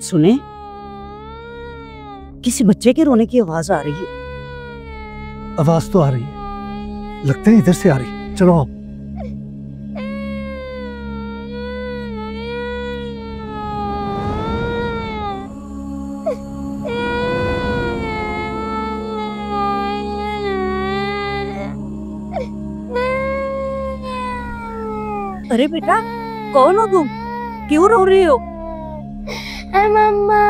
सुने, किसी बच्चे के रोने की आवाज आ रही है। आवाज तो आ रही है, लगता है इधर से आ रही है। चलो आओ। अरे बेटा, कौन हो तुम? क्यों रो रही हो? मम्मा,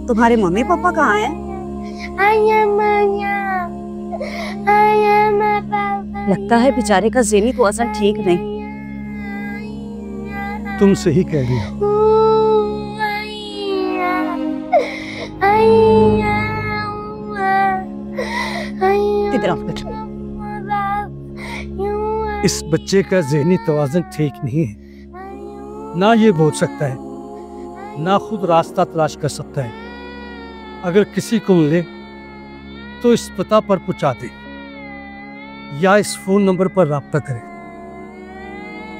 तुम्हारे मम्मी पापा कहाँ हैं? लगता है बेचारे का ज़हनी तवाज़ुन ठीक नहीं। तुम सही कह रही हो। इधर आओ बेटा। इस बच्चे का ज़हनी तवाज़ुन ठीक नहीं है, ना ये बोल सकता है, ना खुद रास्ता तलाश कर सकता है। अगर किसी को मिले तो इस पता पर पहुंचा दे या इस फोन नंबर पर राब्ता करें।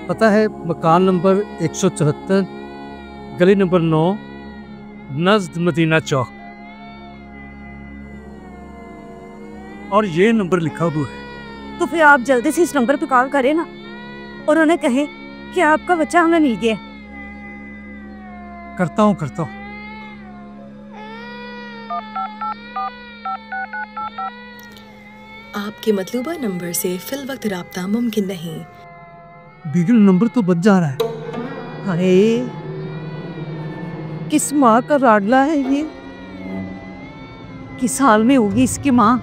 पता है मकान नंबर 174, गली नंबर 9, नज़द मदीना चौक। और ये नंबर लिखा हुआ है। तो फिर आप जल्दी से इस नंबर पे कॉल करें ना, और उन्हें कहें कि आपका बच्चा हमें मिल गया। करता हूँ। आपके मतलूबा नंबर से फिल वक्त राब्ता मुमकिन नहीं। बीगल नंबर तो बच जा रहा है। अरे किस माँ का लाडला है ये? किस हाल में होगी इसकी माँ?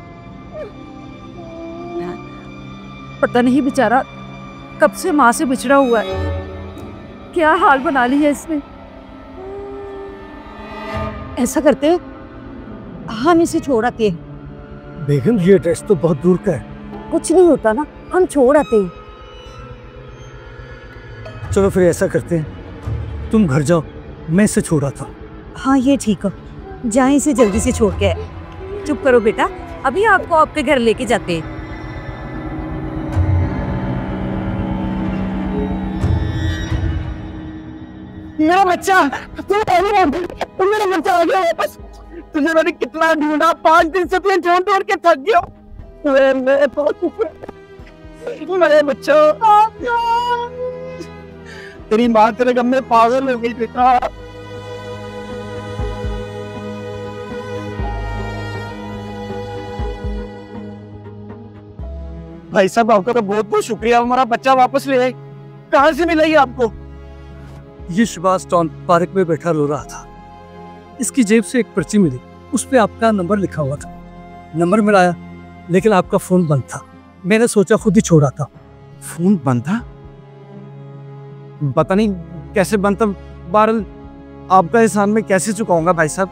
पता नहीं बेचारा कब से माँ से बिछड़ा हुआ है। क्या हाल बना लिया इसने। ऐसा करते हम इसे छोड़ आते हैं। बेगम ये एड्रेस तो बहुत दूर का है। कुछ नहीं होता ना, हम छोड़ आते हैं। चलो फिर ऐसा करते हैं, तुम घर जाओ, मैं इसे छोड़ा था। हाँ ये ठीक है, जाए इसे जल्दी से छोड़ के। चुप करो बेटा, अभी आपको आपके घर लेके जाते हैं। मेरा बच्चा, मेरा बच्चा आ गया वापस। तुझे मैंने कितना ढूंढा, 5 दिन से तुझे ढूंढ के थक गया। मैं मेरे बच्चा, तेरी माँ तेरे गम में पागल हो गई बेटा। भाई साहब आपका तो बहुत बहुत शुक्रिया, हमारा बच्चा वापस ले आए। कहाँ से मिला ये आपको? ये शहबाज टाउन पार्क में बैठा रो रहा था। इसकी जेब से एक पर्ची मिली, उस पे आपका नंबर लिखा हुआ था। नंबर मिलाया लेकिन आपका फोन बंद था। मैंने सोचा खुद ही छोड़ा था। फोन बंद था? पता नहीं कैसे बंद था। बहरहाल आपका एहसान मैं कैसे चुकाऊंगा भाई साहब।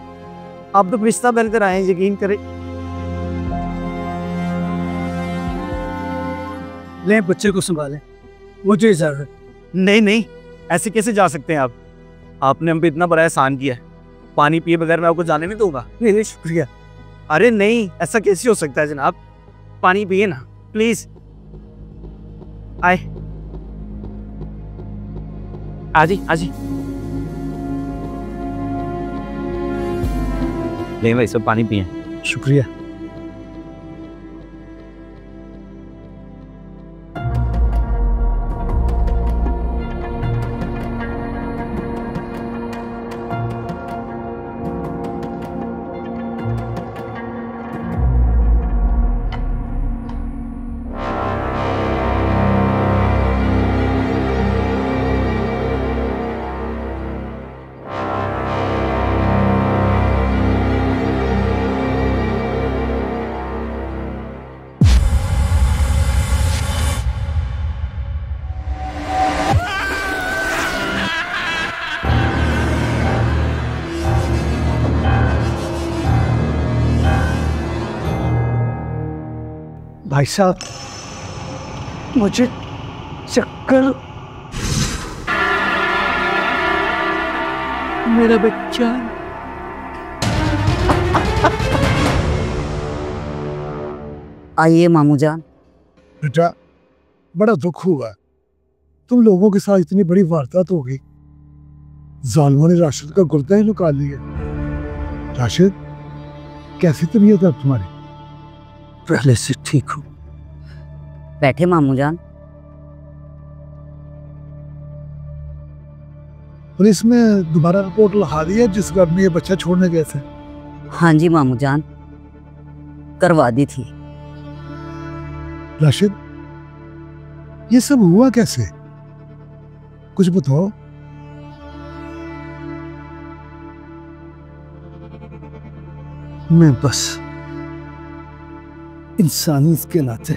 आप तो रिश्ता बनकर आए हैं, यकीन करें। ले बच्चे को संभालें, मुझे इजाजत। नहीं, ऐसे कैसे जा सकते हैं आप? आपने हम पे इतना बड़ा एहसान किया है, पानी पिए बगैर मैं आपको जाने नहीं दूंगा। नहीं शुक्रिया। अरे नहीं, ऐसा कैसे हो सकता है जनाब? पानी पिए ना प्लीज। आए आजी ले भाई सब पानी पिए। शुक्रिया। भाई साहब मुझे चक्कर। मेरा बच्चा। आइए मामू जान। बेटा बड़ा दुख हुआ, तुम लोगों के साथ इतनी बड़ी वारदात हो गई। जालिमों ने राशिद का गुर्दा ही निकाल लिया। राशिद, कैसी तबीयत है तुम्हारी? पहले से ठीक हूँ। बैठे मामू जान। पुलिस में दोबारा रिपोर्ट लिखा दी है जिस घर में ये बच्चा छोड़ने गए थे? हाँ जी मामू जान, करवा दी थी। राशिद, ये सब हुआ कैसे? कुछ बताओ। मैं बस इंसानियत के नाते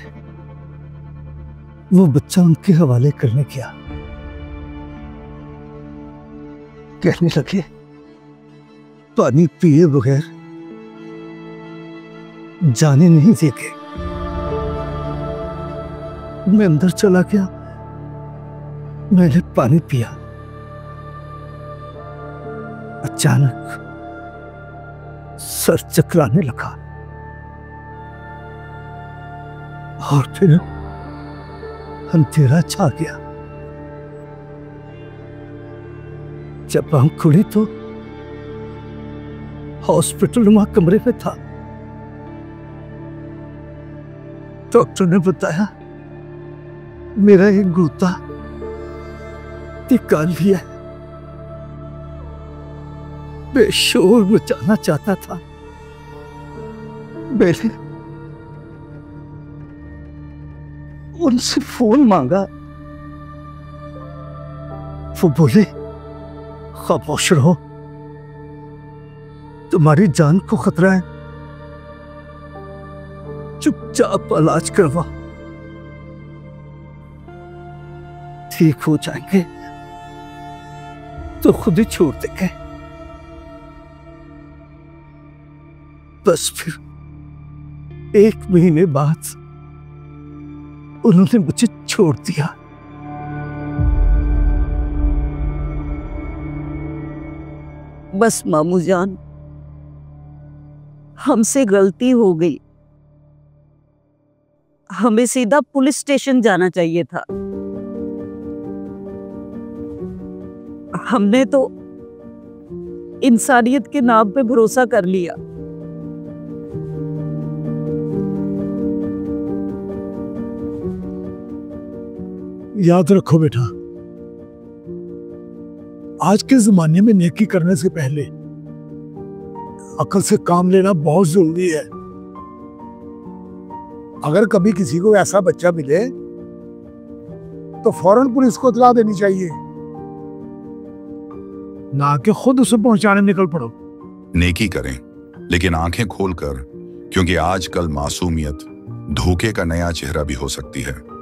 वो बच्चा उनके हवाले करने गया। कहने लगे पानी पिए बगैर जाने नहीं देंगे। मैं अंदर चला गया, मैंने पानी पिया। अचानक सर चकराने लगा और फिर अंधेरा छा गया। जब आंख खुली तो हॉस्पिटल में कमरे में था। डॉक्टर ने बताया मेरा एक गुर्दा निकाल लिया है। बेशोर मचाना चाहता था। मैंने उनसे फोन मांगा, वो बोले खामोश रहो, तुम्हारी जान को खतरा है, चुपचाप इलाज करवा, ठीक हो जाएंगे तो खुद ही छोड़ देंगे। बस फिर 1 महीने बाद उन्होंने मुझे छोड़ दिया। बस मामू जान, हमसे गलती हो गई। हमें सीधा पुलिस स्टेशन जाना चाहिए था। हमने तो इंसानियत के नाम पे भरोसा कर लिया। याद रखो बेटा, आज के जमाने में नेकी करने से पहले अकल से काम लेना बहुत जरूरी है। अगर कभी किसी को ऐसा बच्चा मिले तो फौरन पुलिस को इत्तला देनी चाहिए, ना कि खुद उसे पहुंचाने निकल पड़ो। नेकी करें लेकिन आंखें खोलकर, क्योंकि आजकल मासूमियत धोखे का नया चेहरा भी हो सकती है।